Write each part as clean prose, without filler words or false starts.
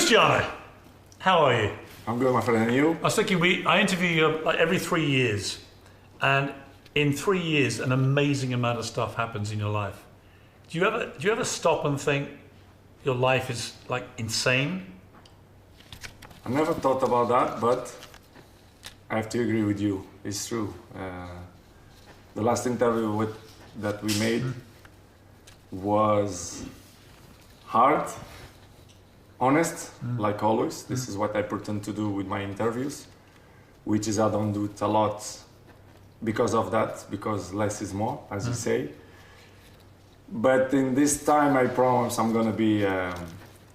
Cristiano, how are you? I'm good, my friend, and you? I was thinking, I interview you like every 3 years, and in 3 years, an amazing amount of stuff happens in your life. Do you ever stop and think your life is like insane? I never thought about that, but I have to agree with you. It's true. The last interview that we made was hard, honest, like always. This is what I pretend to do with my interviews, which is I don't do it a lot because of that, because less is more, as you say. But in this time, I promise I'm gonna be a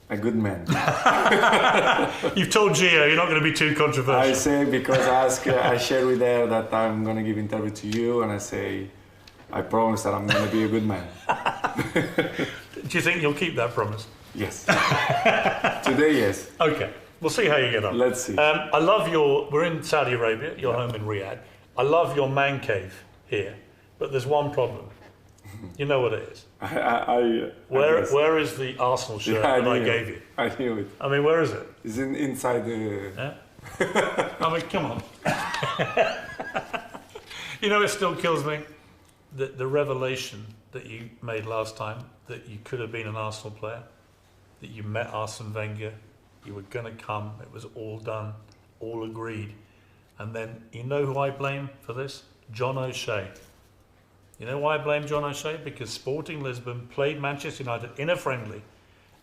good man. You've told Gio you're not going to be too controversial. I say because I share with her that I'm gonna give interview to you, and I say, I promise that I'm gonna be a good man. Do you think you'll keep that promise? Yes. Today, yes. Okay, we'll see how you get on. Let's see. I love we're in Saudi Arabia, you're home in Riyadh. I love your man cave here, but there's one problem. You know what it is? Where is the Arsenal shirt that I gave you? I knew it. I mean, where is it? It's inside the... Yeah? I mean, come on. You know, it still kills me. The revelation that you made last time, that you could have been an Arsenal player, that you met Arsene Wenger, you were going to come, it was all done, all agreed. And then, you know who I blame for this? John O'Shea. You know why I blame John O'Shea? Because Sporting Lisbon played Manchester United in a friendly,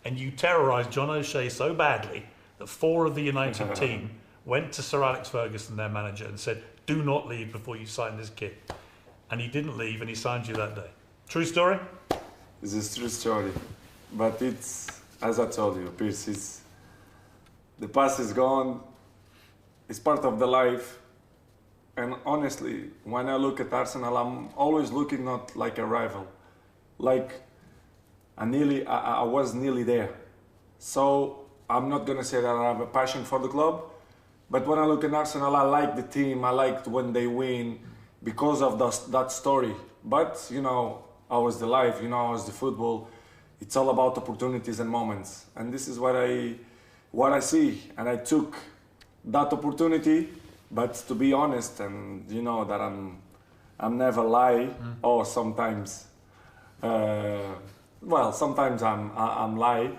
and you terrorised John O'Shea so badly that 4 of the United team went to Sir Alex Ferguson, their manager, and said, do not leave before you sign this kid. And he didn't leave, and he signed you that day. True story? This is a true story. But it's, as I told you, Piers, the past is gone. It's part of the life. And honestly, when I look at Arsenal, I'm always looking not like a rival. Like, I was nearly there. So I'm not gonna say that I have a passion for the club, but when I look at Arsenal, I like the team, I liked when they win because of that story. But, you know, I was the life, you know, I was the football. It's all about opportunities and moments. And this is what I see. And I took that opportunity. But to be honest, and you know that I'm never lie, or sometimes, sometimes I'm lie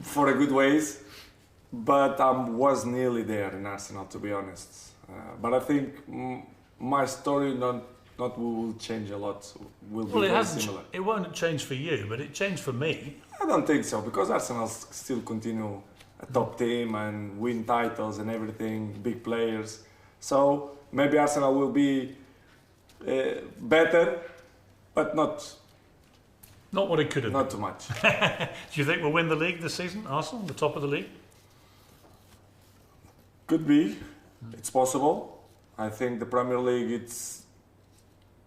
for a good ways, but I was nearly there in Arsenal, to be honest. But I think my story not will change a lot. Will be very similar. It won't change for you, but it changed for me. I don't think so, because Arsenal still continue a top team and win titles and everything, big players. So maybe Arsenal will be better, but not what it could have been. Not too much. Do you think we'll win the league this season, Arsenal, the top of the league? Could be. It's possible. I think the Premier League,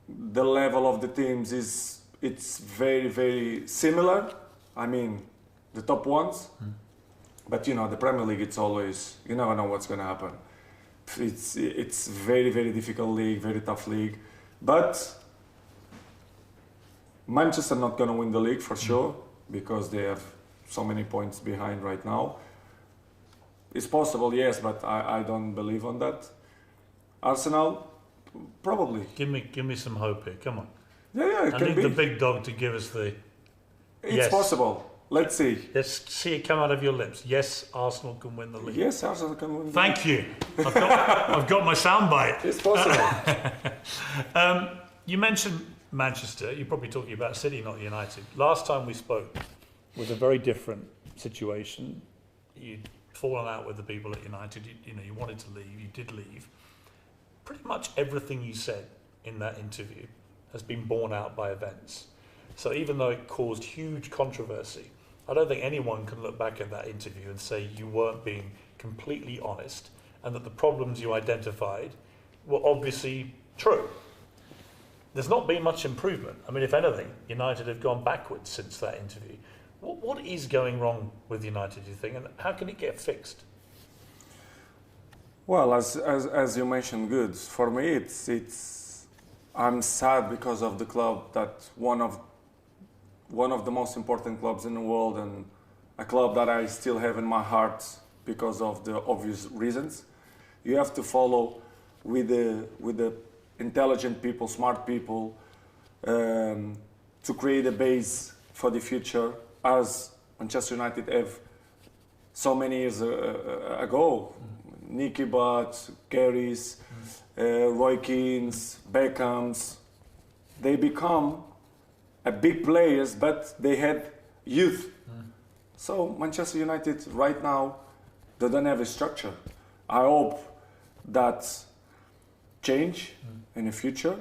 the level of the teams it's very, very similar. I mean, the top ones. But you know, the Premier League, it's always, you never know what's going to happen. It's very, very difficult league, very tough league. But Manchester not going to win the league for sure, because they have so many points behind right now. It's possible, yes, but I don't believe on that. Arsenal, probably. Give me some hope here. Come on. Yeah, it I can need be. the big dog to give us the. It's possible. Let's see. Let's see it come out of your lips. Yes, Arsenal can win the league. Yes, Arsenal can win. Thank you. I've got my soundbite. It's possible. You mentioned Manchester. You're probably talking about City, not United. Last time we spoke was a very different situation. You'd fallen out with the people at United. You wanted to leave. You did leave. Pretty much everything you said in that interview has been borne out by events. So even though it caused huge controversy, I don't think anyone can look back at that interview and say you weren't being completely honest, and that the problems you identified were obviously true. There's not been much improvement. I mean, if anything, United have gone backwards since that interview. What is going wrong with United, do you think, and how can it get fixed? Well, as you mentioned, good. For me, I'm sad because of the club, that one of the most important clubs in the world, and a club that I still have in my heart because of the obvious reasons. You have to follow with the intelligent people, smart people, to create a base for the future, as Manchester United have so many years ago. Nicky Butt, Gary's, Roy Keane's, Beckham's. They become a big players, but they had youth. So Manchester United right now, they don't have a structure. I hope that change in the future,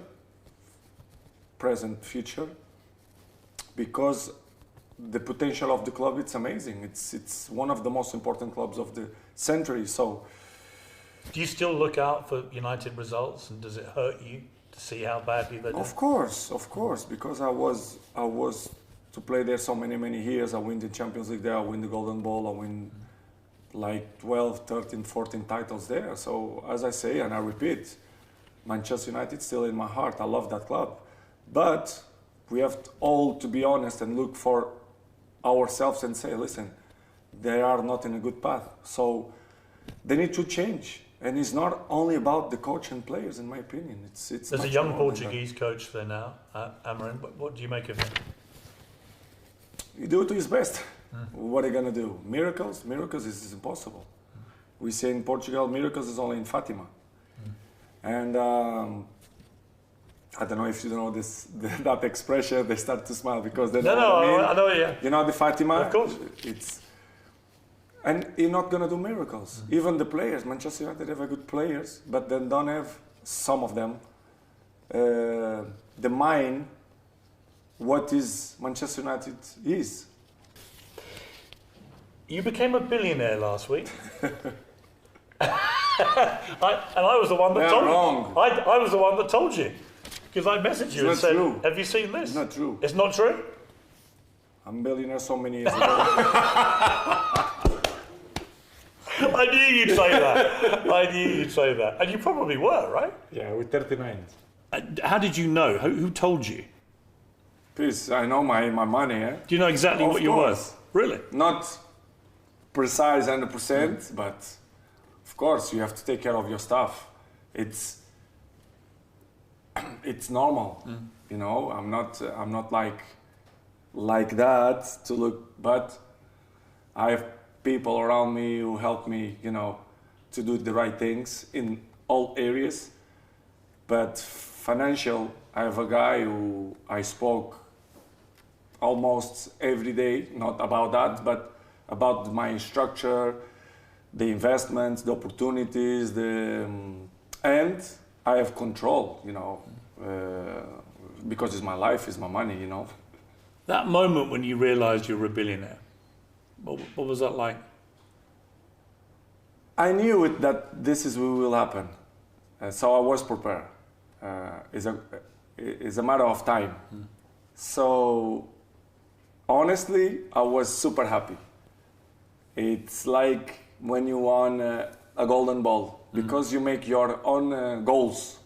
present future, because the potential of the club, it's amazing. It's one of the most important clubs of the century. So, do you still look out for United results, and does it hurt you to see how badly they're doing? Of course, because I was to play there so many years. I win the Champions League there, I win the Golden Ball, I win like 12, 13, 14 titles there. So as I say, and I repeat, Manchester United still in my heart. I love that club. But we have all to be honest and look for ourselves and say, listen, they are not in a good path. So they need to change. And it's not only about the coach and players, in my opinion. It's There's a young Portuguese coach there now, Amorim. What do you make of him? He do to his best. What are you going to do? Miracles? Miracles is impossible. We say in Portugal, miracles is only in Fatima. And I don't know if you know that expression. They start to smile because they know what I mean. I know, yeah. You know the Fatima? Of course. And you're not going to do miracles. Even the players, Manchester United have a good players, but then don't have, some of them, the mind, what is Manchester United is. You became a billionaire last week. I was the one that told wrong. you. I was the one that told you. Because I messaged you and said, true. have you seen this? It's not true. It's not true? I'm a billionaire so many years ago. I knew you'd say that. I knew you'd say that. And you probably were, right? Yeah, with 39. How did you know? Who told you? Please, I know my money, eh? Do you know exactly what you're worth? Really? Not precise 100%, but of course you have to take care of your stuff. It's normal, you know. I'm not like that to look, but I have people around me who help me, you know, to do the right things in all areas. But financial, I have a guy who I spoke almost every day, not about that, but about my structure, the investments, the opportunities, and I have control, you know, because it's my life, it's my money, you know. That moment when you realised you were a billionaire, what was that like? I knew it that this is what will happen, so I was prepared. It's a matter of time. So honestly, I was super happy. It's like when you won a golden ball, because you make your own goals.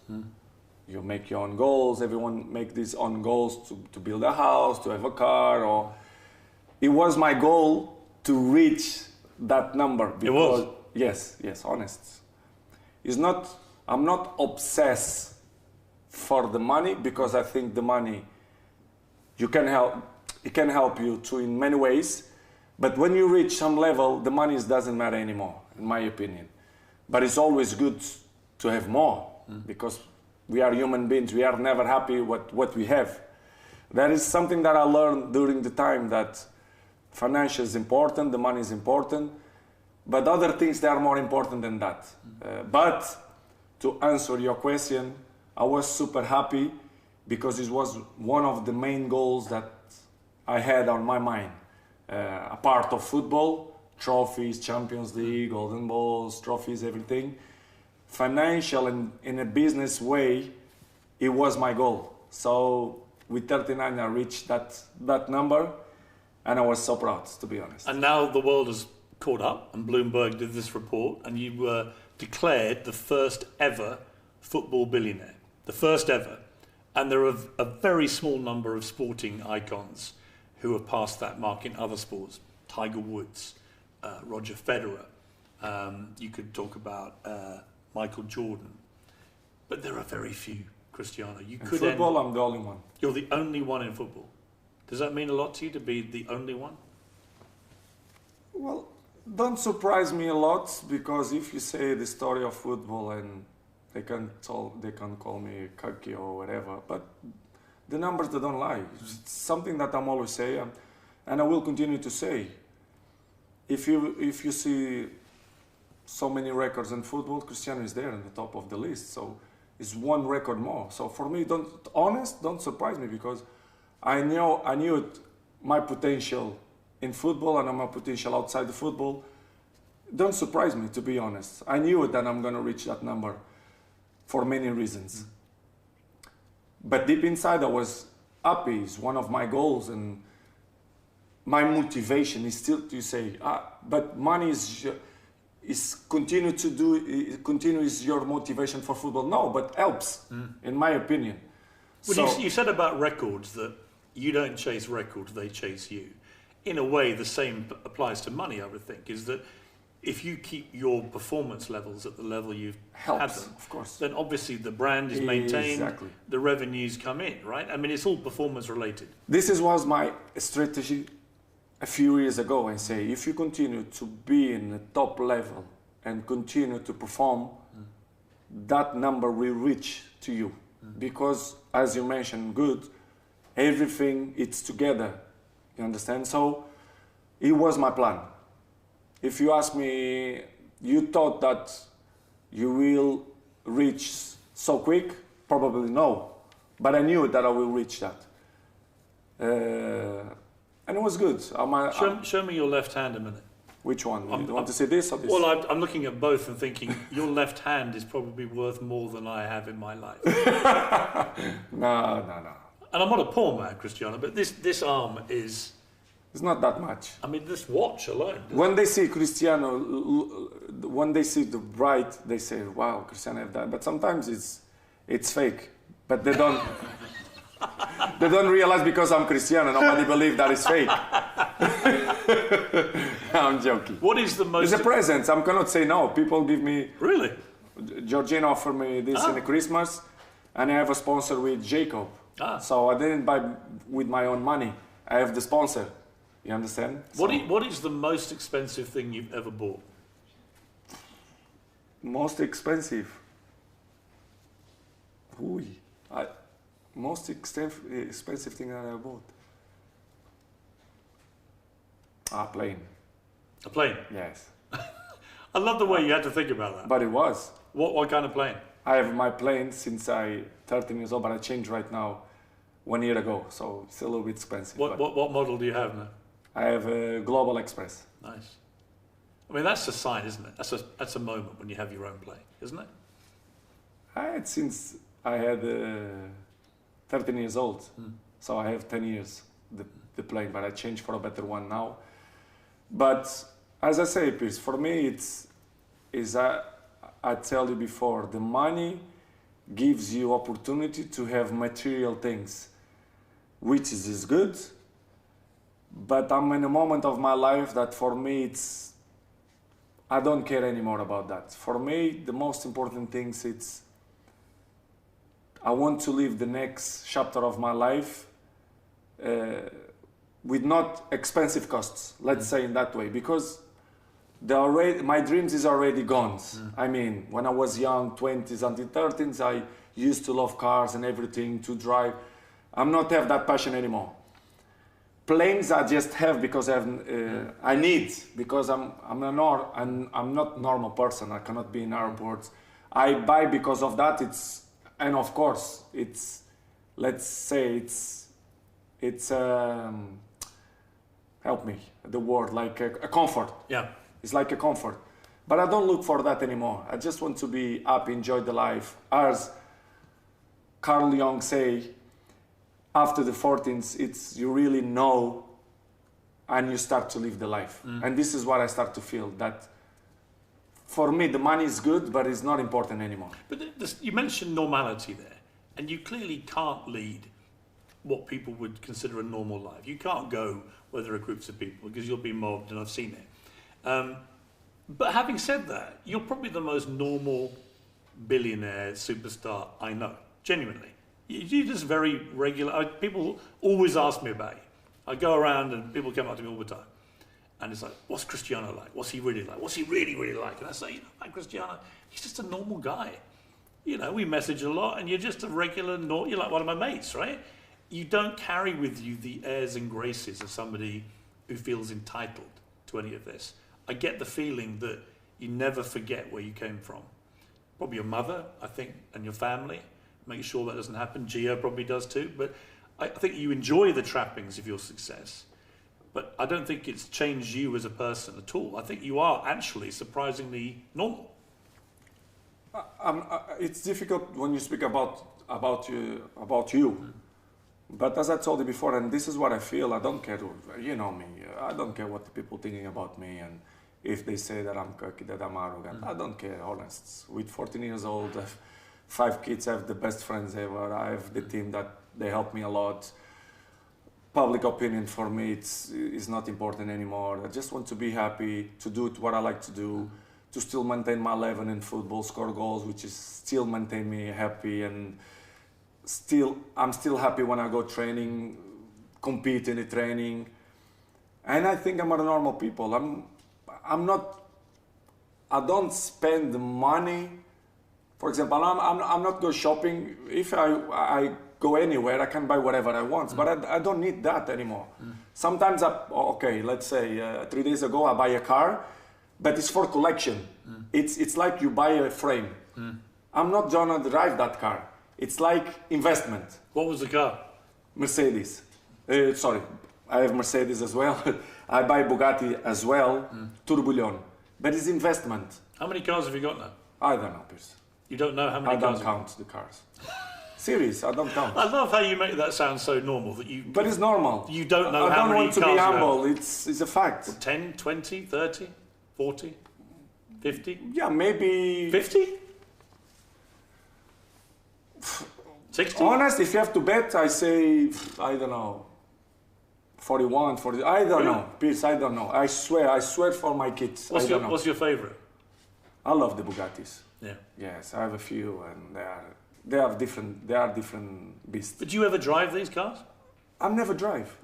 You make your own goals. Everyone make these own goals to build a house, to have a car. Or it was my goal to reach that number. Because, it was? Yes, honest. It's not. I'm not obsessed for the money, because I think the money, it can help you to in many ways. But when you reach some level, the money doesn't matter anymore, in my opinion. But it's always good to have more, because we are human beings. We are never happy with what we have. That is something that I learned during the time, that financial is important, the money is important, but other things, they are more important than that. But to answer your question, I was super happy, because it was one of the main goals that I had on my mind. A part of football, trophies, Champions League, Golden Balls, trophies, everything. Financial and in a business way, it was my goal. So with 39, I reached that number, and I was so proud, to be honest. And now the world has caught up, and Bloomberg did this report, and you were declared the first ever football billionaire. The first ever. And there are a very small number of sporting icons who have passed that mark in other sports. Tiger Woods, Roger Federer. You could talk about Michael Jordan. But there are very few, Cristiano. You In could football, I'm the only one. You're the only one in football. Does that mean a lot to you to be the only one? Well, don't surprise me a lot, because if you say the story of football, and they can call me cocky or whatever, but the numbers, they don't lie. It's something that I'm always saying, and I will continue to say. If you see so many records in football, Cristiano is there in the top of the list. So it's one record more. So for me, don't surprise me, because I knew my potential in football and my potential outside the football. Don't surprise me, to be honest. I knew that I'm going to reach that number for many reasons. But deep inside, I was happy. It's one of my goals, and my motivation is still to say, but money is continues your motivation for football. No, but helps, in my opinion. Well, so, you said about records that you don't chase records, they chase you. In a way, the same applies to money, I would think, is that if you keep your performance levels at the level you've had them, of course, then obviously the brand is maintained, exactly. The revenues come in, right? I mean, it's all performance related. This was my strategy a few years ago. I say, if you continue to be in the top level and continue to perform, that number will reach to you. Because, as you mentioned, everything, it's together. You understand? So, it was my plan. If you ask me, you thought that you will reach so quick? Probably no. But I knew that I will reach that. And it was good. Show me your left hand a minute. Which one? You want to see this or this? Well, I'm looking at both and thinking, your left hand is probably worth more than I have in my life. No. And I'm not a poor man, Cristiano, but this arm is... It's not that much. I mean, this watch alone. When they see Cristiano, when they see the bright, they say, wow, Cristiano have that. But sometimes it's fake. But they don't... They don't realize because I'm Cristiano, nobody believes that it's fake. I'm joking. What is the most... It's a present. I cannot say no. People give me... Really? Georgina offered me this in the Christmas, and I have a sponsor with Jacob. So I didn't buy with my own money. I have the sponsor. You understand? What is the most expensive thing you've ever bought? Most expensive? Most expensive thing that I bought? A plane. A plane? Yes. I love the way you had to think about that. But it was. What kind of plane? I have my plane since I'm 13 years old, but I changed right now 1 year ago, so it's a little bit expensive. What model do you have now? I have a Global Express. Nice. I mean, that's a sign, isn't it? That's a moment when you have your own plane, isn't it? I had since I had 13 years old, so I have 10 years the plane, but I changed for a better one now. But as I say, Piers, for me I tell you before, the money gives you opportunity to have material things, which is good. But I'm in a moment of my life that for me I don't care anymore about that. For me, the most important things I want to live the next chapter of my life with not expensive costs, let's say in that way, because my dreams is already gone. I mean, when I was young, 20s until 30s, I used to love cars and everything, to drive. I'm not have that passion anymore. Planes I just have because I need, because I'm not normal person. I cannot be in airports. I buy because of that. And of course let's say it's help me the word, like a comfort. Yeah. It's like a comfort. But I don't look for that anymore. I just want to be happy, enjoy the life. As Carl Jung say, after the 14s, you really know and you start to live the life. And this is what I start to feel, that for me, the money is good, but it's not important anymore. But you mentioned normality there, and you clearly can't lead what people would consider a normal life. You can't go where there are groups of people because you'll be mobbed, and I've seen it. But having said that, you're probably the most normal billionaire superstar I know, genuinely. You're just very regular. People always ask me about you. I go around and people come up to me all the time. And it's like, what's Cristiano like? What's he really like? What's he really, really like? And I say, like Cristiano, he's just a normal guy. We message a lot, and you're just a regular, you're like one of my mates, right? You don't carry with you the airs and graces of somebody who feels entitled to any of this. I get the feeling that you never forget where you came from. Probably your mother, I think, and your family. Make sure that doesn't happen. Gio probably does too. But I think you enjoy the trappings of your success. But I don't think it's changed you as a person at all. I think you are actually surprisingly normal. It's difficult when you speak about you. But as I told you before, and this is what I feel, I don't care, you know me, I don't care what the people thinking about me, and if they say that I'm cocky, that I'm arrogant, I don't care, honest. With 14 years old, I have 5 kids, I have the best friends ever, I have the team that they help me a lot. Public opinion for me is not important anymore. I just want to be happy, to do what I like to do, to still maintain my level in football, score goals, which is still maintain me happy, and I'm still happy when I go training, compete in the training, and I think I'm a normal people. I don't spend money. For example, I'm not go shopping. If I go anywhere, I can buy whatever I want, but I don't need that anymore. Sometimes let's say 3 days ago I buy a car, but it's for collection. It's like you buy a frame. I'm not gonna drive that car. It's like investment. What was the car? Mercedes. Sorry, I have Mercedes as well. I buy Bugatti as well, Tourbillon. But it's investment. How many cars have you got now? I don't know, Piers. You don't know how many cars? I don't count the cars. Serious, I don't count. I love how you make that sound so normal. But it's normal. You don't know how many cars you have. I don't want to be humble, it's a fact. 10, 20, 30, 40, 50? Yeah, maybe... 50? 60? Honest, if you have to bet, I say, I don't know, 41, 40, I don't know, Piers, I don't know. I swear for my kids. What's your favorite? I love the Bugattis. Yeah. Yes, I have a few, and they are different beasts. But do you ever drive these cars? I never drive.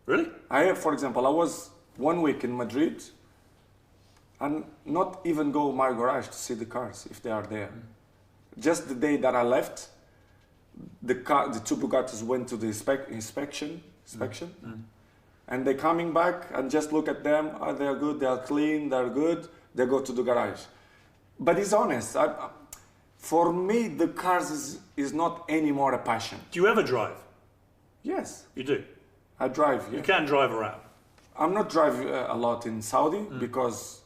Really? I have, for example, I was 1 week in Madrid, and not even go my garage to see the cars if they are there. Just the day that I left, the 2 Bugattis went to the inspection, and they're coming back and just look at them. They're good, they're clean, they're good. They go to the garage. But it's honest. For me, the cars is not anymore a passion. Do you ever drive? Yes. You do? I drive, yeah. You can drive around? I'm not driving a lot in Saudi because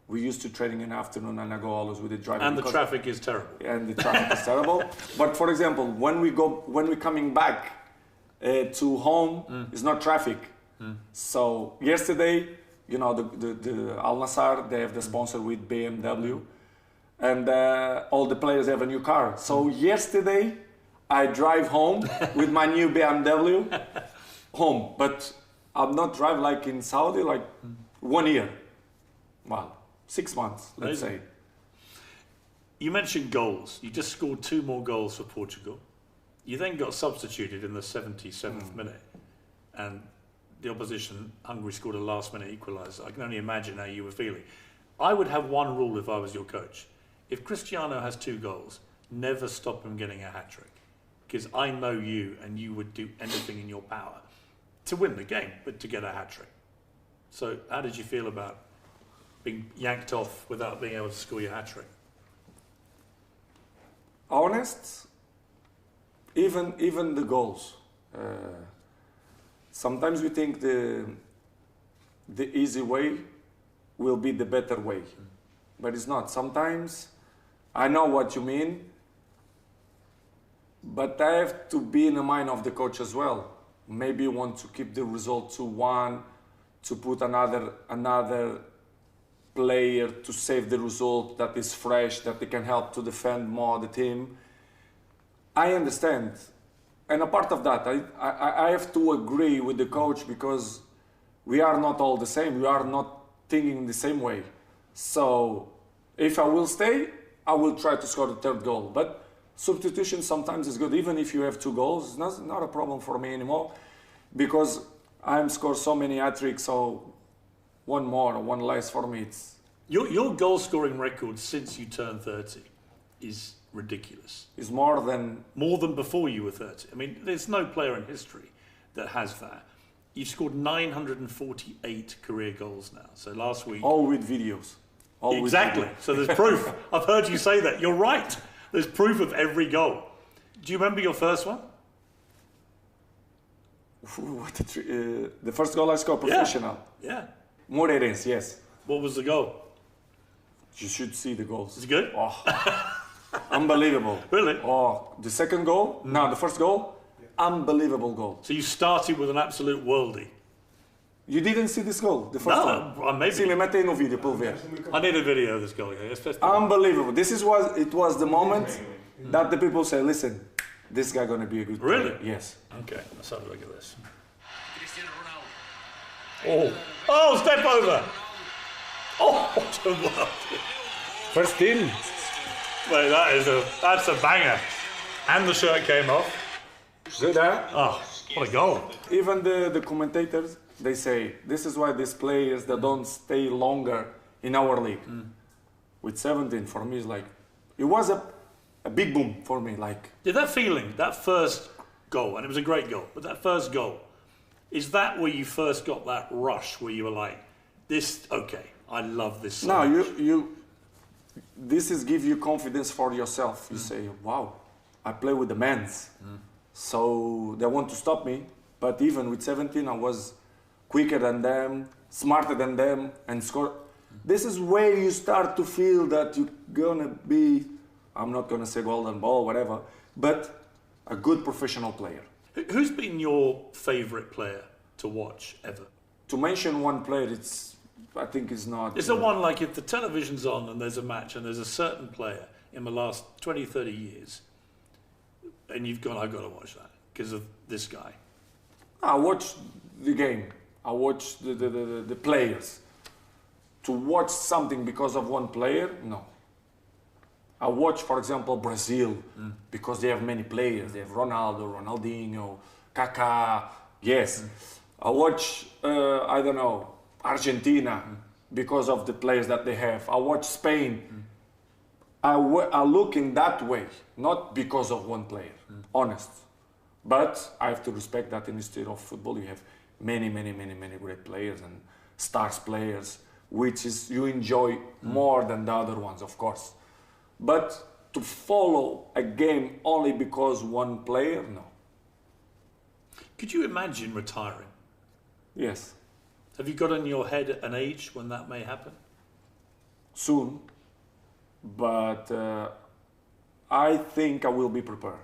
we used to training in the afternoon and I go always with the driving. And the traffic is terrible. And the traffic is terrible. But for example, when we're coming back to home, it's not traffic. So yesterday, you know, the Al Nassr, they have the sponsor with BMW, and all the players have a new car. So yesterday, I drive home with my new BMW home, but I'm not drive like in Saudi, like 1 year. Well, 6 months, let's say. You mentioned goals. You just scored 2 more goals for Portugal. You then got substituted in the 77th minute, and the opposition, Hungary, scored a last-minute equaliser. I can only imagine how you were feeling. I would have one rule if I was your coach. If Cristiano has 2 goals, never stop him getting a hat-trick. Because I know you, and you would do anything in your power to win the game, but to get a hat-trick. So how did you feel about being yanked off without being able to score your hat-trick? Honest, even the goals. Sometimes we think the easy way will be the better way, but it's not. Sometimes I know what you mean, but I have to be in the mind of the coach as well. Maybe you want to keep the result to 1, to put another player to save the result that is fresh, that they can help to defend more the team. I understand. and a part of that, I have to agree with the coach because we are not all the same. We are not thinking the same way. So if I will stay, I will try to score the third goal. But substitution sometimes is good, even if you have 2 goals. It's not a problem for me anymore because I'm scored so many hat-tricks, so one more or one less for me. Your goal-scoring record since you turned 30 is ridiculous. It's more than before you were 30. I mean, there's no player in history that has that. You've scored 948 career goals now. So last week... All with videos. All exactly. With videos. So there's proof. I've heard you say that. You're right. There's proof of every goal. Do you remember your first one? The first goal I scored professional. Yeah. Moreirense, yes. What was the goal? You should see the goals. Is it good? Oh, unbelievable. Really? Oh, the second goal? No, the first goal? Unbelievable goal. So you started with an absolute worldie. You didn't see this goal, the first one? Maybe. Sim, mete aí no vídeo para eu ver. I need a video of this goal. Unbelievable. It was the moment that the people say, listen, this guy gonna be a good player. Really? Yes. Okay, let's have a look at this. Cristiano Ronaldo. Oh, step over. Oh, what a world. First team. Wait, that's a banger. And the shirt came off. Good, huh? Oh, what a goal. Even the commentators, they say, this is why these players that don't stay longer in our league. With 17, for me, is like, it was a big boom for me. Like, Did that feeling, that first goal, and it was a great goal, but that first goal, is that where you first got that rush where you were like, okay, I love this so much. This is give you confidence for yourself. You say, wow, I play with the men's. So they want to stop me. But even with 17, I was quicker than them, smarter than them, and score. This is where you start to feel that you're gonna be, I'm not gonna say golden ball, whatever, but a good professional player. Who's been your favourite player to watch ever? To mention one player, I think it's not... Is there one, like if the television's on and there's a match and there's a certain player in the last 20, 30 years and you've gone, I've got to watch that because of this guy? I watch the game. I watch the players. To watch something because of one player, no. I watch, for example, Brazil because they have many players. They have Ronaldo, Ronaldinho, Kaká, yes. I watch, I don't know, Argentina because of the players that they have. I watch Spain. I look in that way, not because of one player, honest. But I have to respect that in the state of football you have many great players and stars players, which is you enjoy more than the other ones, of course. But to follow a game only because one player, no. Could you imagine retiring? Yes. Have you got in your head an age when that may happen? Soon, but I think I will be prepared.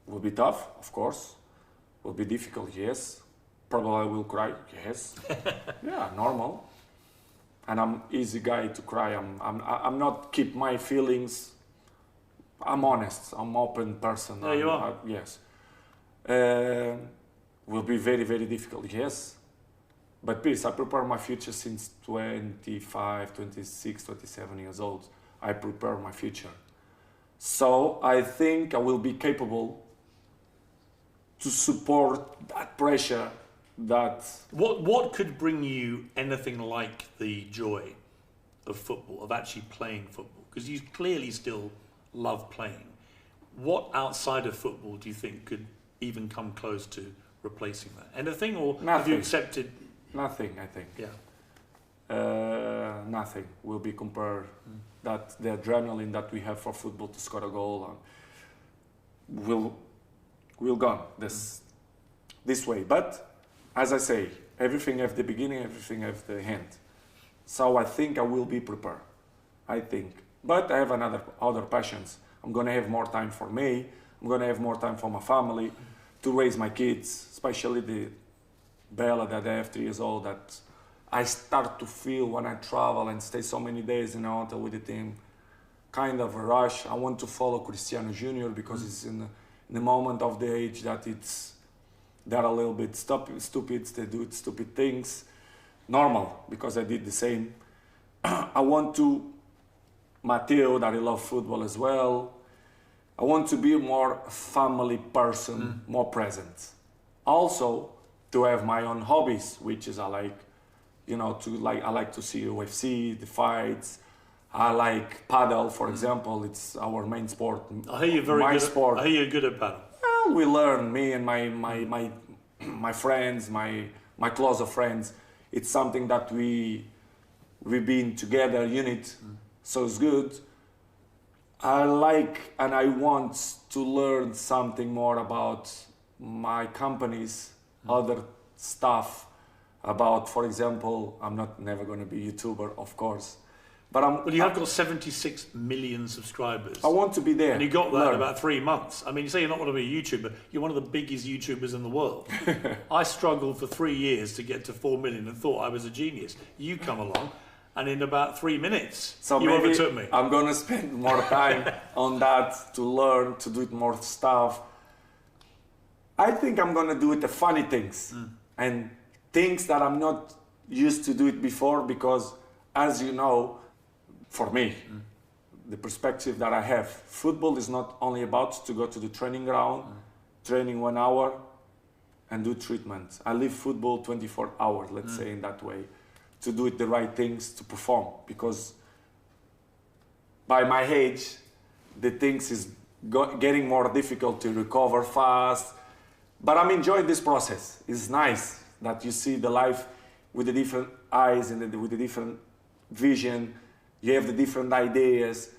Will be tough, of course. Will be difficult, yes. Probably I will cry, yes. Yeah, normal. And I'm easy guy to cry. I'm not keep my feelings. I'm honest. I'm open person. Yeah, you are. Yes. Will be very difficult, yes. But Piers, I prepare my future since 25, 26, 27 years old. I prepare my future. So I think I will be capable to support that pressure that... What could bring you anything like the joy of football, of actually playing football? Because you clearly still love playing. What outside of football do you think could even come close to replacing that? Anything, or Nothing. have you accepted... Nothing, I think. Yeah. Nothing will be compared. That the adrenaline that we have for football to score a goal will gone this way. But as I say, everything have the beginning, everything have the end. So I think I will be prepared. I think. But I have other passions. I'm gonna have more time for me. I'm gonna have more time for my family, to raise my kids, especially the Bella that I have 3 years old, that I start to feel when I travel and stay so many days in a hotel with the team, kind of a rush. I want to follow Cristiano Jr. because in the moment of the age that they're a little bit stupid, they do stupid things. Normal, because I did the same. I want to, Matteo, that I love football as well. I want to be a more family person, more present. Also, to have my own hobbies, which is I like to see UFC, the fights. I like paddle, for example. It's our main sport. I hear you're very good. Sport. I hear you're good at paddle. Well, we learn, me and my friends, my closer friends. It's something that we've been together, unit, so it's good. I like and I want to learn something more about my companies, other stuff about, for example, I'm never going to be a YouTuber, of course. But you have got 76 million subscribers. I want to be there. And you got that in about 3 months. I mean, you say you're not going to be a YouTuber. You're one of the biggest YouTubers in the world. I struggled for 3 years to get to 4 million and thought I was a genius. You come along, and in about 3 minutes, you overtook me. I'm going to spend more time on that to learn, to do it more stuff. I think I'm going to do it the funny things and things that I'm not used to do it before, because, as you know, for me, the perspective that I have, football is not only about to go to the training ground, training 1 hour, and do treatment. I live football 24 hours, let's say in that way, to do it the right things, to perform. Because by my age, the things is getting more difficult to recover fast. But I'm enjoying this process. It's nice that you see the life with the different eyes and with the different vision. You have the different ideas.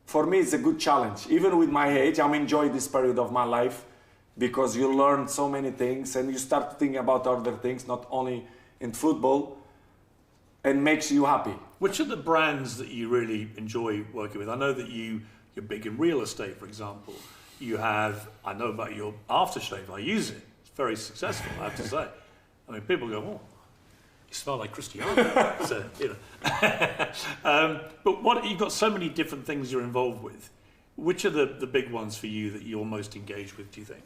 For me, it's a good challenge. Even with my age, I'm enjoying this period of my life, because you learn so many things and you start thinking about other things, not only in football, and makes you happy. Which are the brands that you really enjoy working with? I know that you're big in real estate, for example. I know about your aftershave. I use it. It's very successful, I have to say. I mean, people go, oh, you smell like Cristiano. So, but you've got so many different things you're involved with. Which are the big ones for you that you're most engaged with, do you think?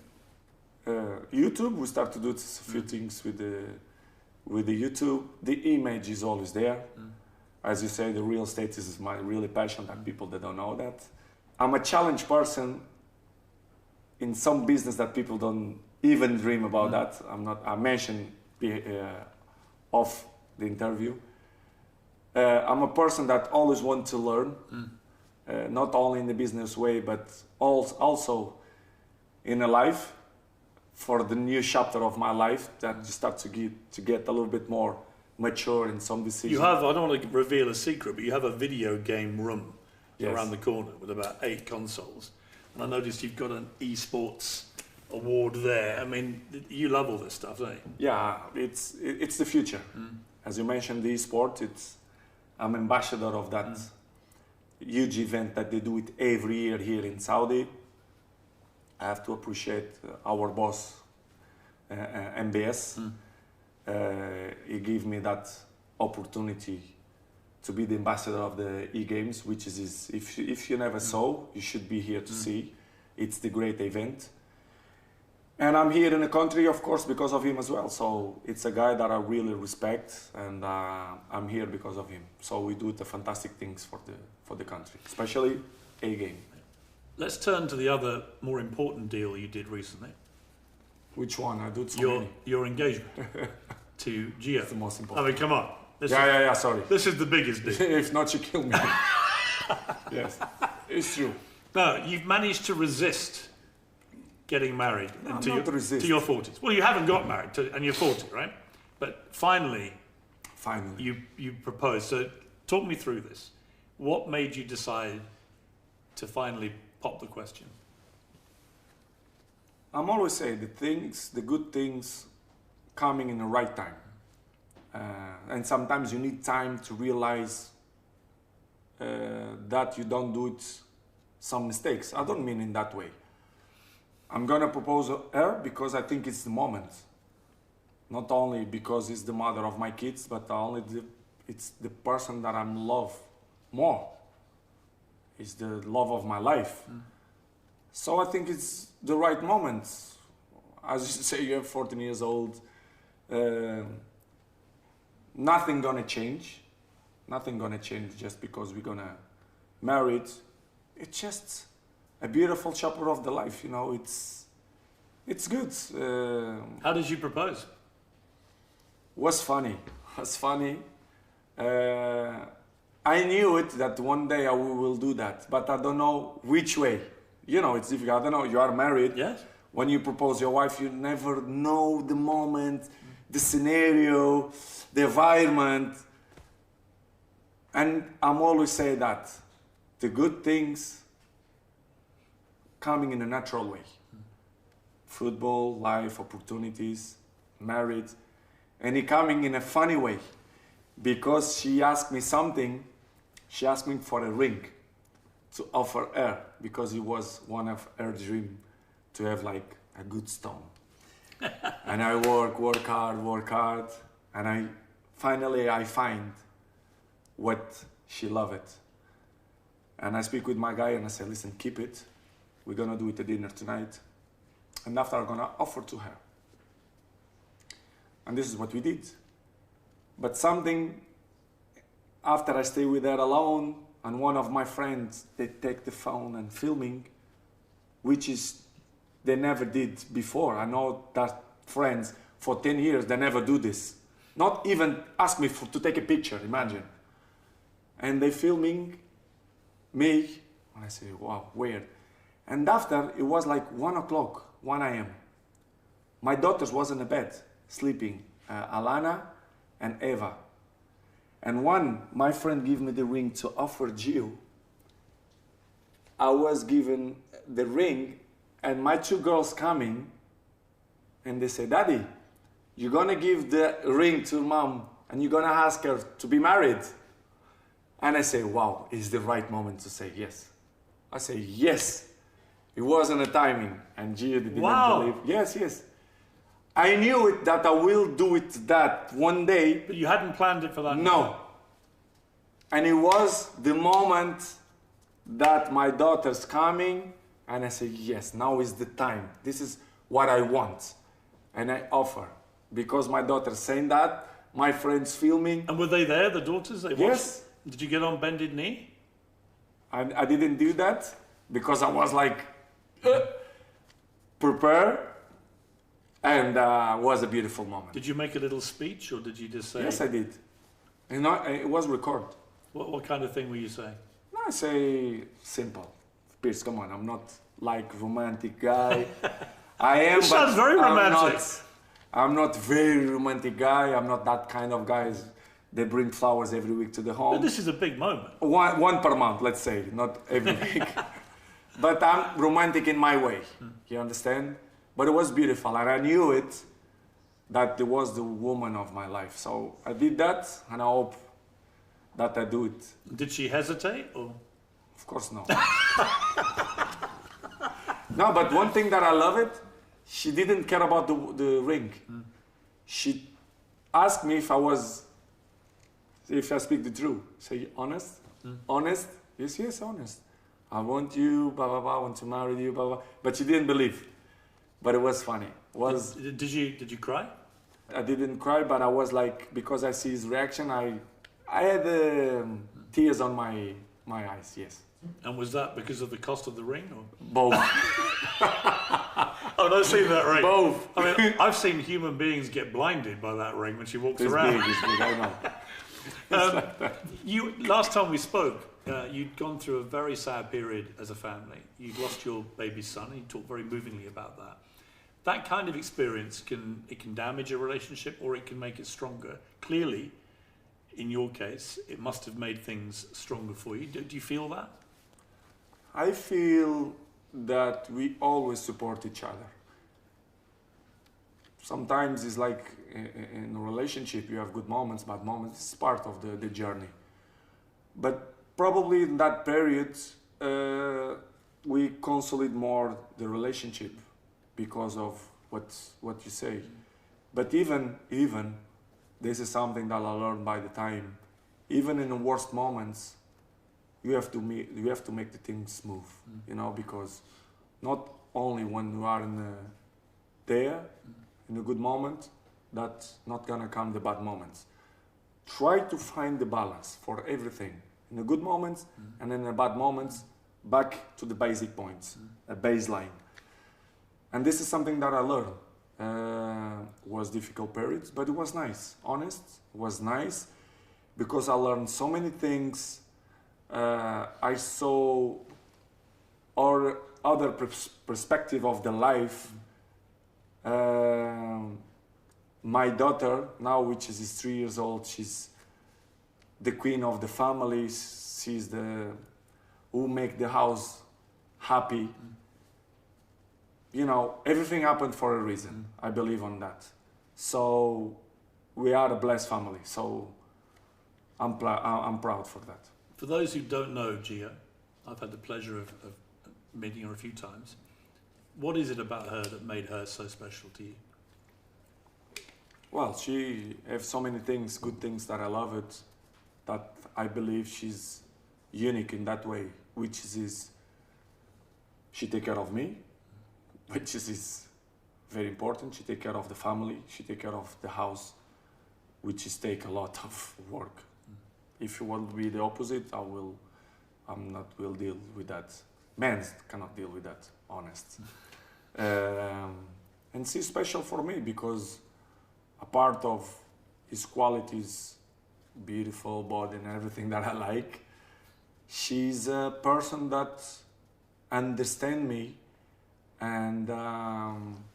YouTube, we start to do a few things with the YouTube. The image is always there. As you say, the real estate is my really passion, and people that don't know that. I'm a challenge person in some business that people don't even dream about that. I mentioned off the interview. I'm a person that always wants to learn, not only in the business way, but also in a life, for the new chapter of my life, that you start to get a little bit more mature in some decisions. You have, I don't want to reveal a secret, but you have a video game room around the corner with about 8 consoles. And I noticed you've got an esports award there. I mean, you love all this stuff, don't you? Yeah, it's the future. As you mentioned, the esport, I'm ambassador of that huge event that they do it every year here in Saudi. I have to appreciate our boss, MBS. He gave me that opportunity to be the ambassador of the e-games, which is, if you never saw, you should be here to see. It's the great event. And I'm here in the country, of course, because of him as well. So it's a guy that I really respect, and I'm here because of him. So we do the fantastic things for the country, especially A-game. Let's turn to the other more important deal you did recently. Which one? I do so many. Your engagement to Gio. That's the most important. I mean, come on. Sorry. This is the biggest deal. If not, you kill me. Yes, it's true. No, you've managed to resist getting married to your 40s. Well, you haven't got married, and you're 40, right? But finally, you proposed. So talk me through this. What made you decide to finally pop the question? I'm always saying the good things coming in the right time. And sometimes you need time to realize that you don't do some mistakes. I don't mean in that way. I'm gonna propose her because I think it's the moment. Not only because it's the mother of my kids, but it's the person that I'm love more. It's the love of my life. So I think it's the right moment. As you say, you're 14 years old. Nothing gonna change. Nothing gonna change just because we're gonna marry it. It's just a beautiful chapter of the life, you know. It's good. How did you propose? Was funny. Was funny. I knew it that one day I will do that, but I don't know which way. You know, it's difficult. I don't know. You are married. Yes. When you propose your wife, you never know the moment, the scenario, the environment. And I'm always say that the good things coming in a natural way. Football, life, opportunities, married, and it coming in a funny way. Because she asked me something, she asked me for a ring to offer her, because it was one of her dreams to have like a good stone. And I work hard, and I finally find what she loved. And I speak with my guy and I say, listen, keep it. We're gonna do it at dinner tonight. And after I'm gonna offer to her. And this is what we did. But something, after I stay with her alone, and one of my friends, they take the phone and filming, which is, they never did before. I know that friends, for 10 years, they never do this. Not even ask me to take a picture, imagine. And they filming me, and I say, wow, weird. And after, it was like 1 o'clock, 1 a.m. My daughters was in the bed, sleeping, Alana and Eva. And my friend gave me the ring to offer Jill. I was given the ring, and my 2 girls coming, and they say, Daddy, you're gonna give the ring to mom, and you're gonna ask her to be married. And I say, wow, it's the right moment to say yes. I say, yes. It wasn't a timing, and Jill didn't believe. Yes, yes. I knew it that I will do it that one day. But you hadn't planned it for that? No. And it was the moment that my daughter's coming, and I said, yes, now is the time. This is what I want. And I offer. Because my daughter's saying that, my friends filming. And were they there, the daughters? They watched? Yes. Did you get on bended knee? I didn't do that because I was like, prepare. And it was a beautiful moment. Did you make a little speech, or did you just say? Yes, I did. You know, it was recorded. What kind of thing were you saying? No, I say simple. Piers, come on, I'm not like romantic guy. I am, You sound very romantic. I'm not very romantic guy. I'm not that kind of guys. They bring flowers every week to the home. But this is a big moment. One per month, let's say, not every week. But I'm romantic in my way. You understand? But it was beautiful, and I knew it, that it was the woman of my life. So I did that, and I hope that I do it. Did she hesitate, or? Of course no. No, but one thing that I love it, she didn't care about the ring. She asked me if I speak the truth. Say, honest? Honest? Yes, honest. I want you, blah, blah, blah, I want to marry you, blah, blah. But she didn't believe. But it was funny. Did you cry? I didn't cry, but I was like, because I see his reaction, I had tears on my eyes, yes. And was that because of the cost of the ring, or? Both. Oh, I've seen that ring. Both. I mean, I've seen human beings get blinded by that ring when she walks around. It's big, I know. Last time we spoke, you'd gone through a very sad period as a family. You'd lost your baby son, and you talked very movingly about that. That kind of experience can damage a relationship, or it can make it stronger. Clearly, in your case, it must have made things stronger for you. Do you feel that? I feel that we always support each other. Sometimes it's like in a relationship, you have good moments, bad moments. It's part of the journey. But probably in that period, we consolidate more the relationship because of what you say. But even this is something that I learned by the time. Even in the worst moments, you have to make the things smooth, you know, because not only when you are there, in a good moment, that's not gonna come the bad moments. Try to find the balance for everything. In the good moments and in the bad moments, back to the basic points, a baseline. And this is something that I learned. Was difficult periods, but it was nice. Honest, it was nice because I learned so many things. I saw other perspective of the life. My daughter now, which is 3 years old, she's the queen of the family. She's the who make the house happy. You know, everything happened for a reason. I believe on that. So we are a blessed family. So I'm proud for that. For those who don't know Gia, I've had the pleasure of meeting her a few times. What is it about her that made her so special to you? Well, she has so many things, good things that I love it, that I believe she's unique in that way, which is she take care of me, which is very important. She take care of the family, she take care of the house, which is take a lot of work. If you want to be the opposite, will deal with that. Men cannot deal with that, honest. And she's special for me because a part of his qualities, beautiful body and everything that I like, she's a person that understands me and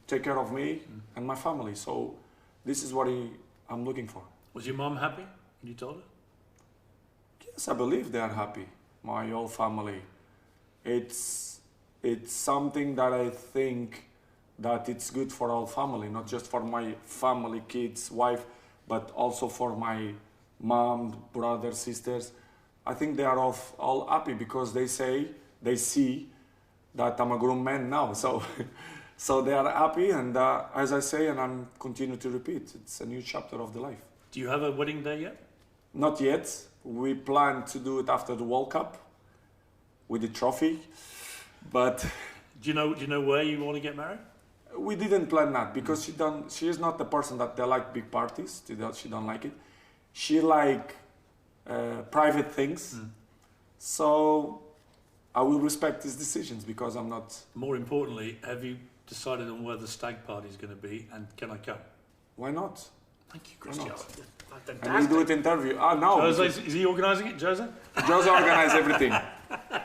take care of me and my family. So this is what I'm looking for. Was your mom happy when you told her? Yes, I believe they are happy. My whole family. It's something that I think that it's good for our family, not just for my family, kids, wife, but also for my mom, brothers, sisters. I think they are all happy because they see that I'm a grown man now. So they are happy, and as I say, and I'm continue to repeat, it's a new chapter of the life. Do you have a wedding day yet? Not yet. We plan to do it after the World Cup with the trophy, but do you know where you want to get married? We didn't plan that because she is not the person that they like big parties. She don't like it. She like private things. So I will respect his decisions because I'm not. More importantly, have you decided on where the stag party is going to be, and can I come? Why not? Thank you, Cristiano. And we do it interview. No. Jose, is he organising it, Jose? Jose organize everything.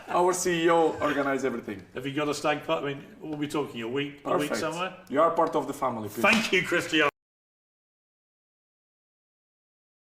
Our CEO organize everything. Have you got a stag party? I mean, we'll be talking a week somewhere? You are part of the family, please. Thank you, Cristiano.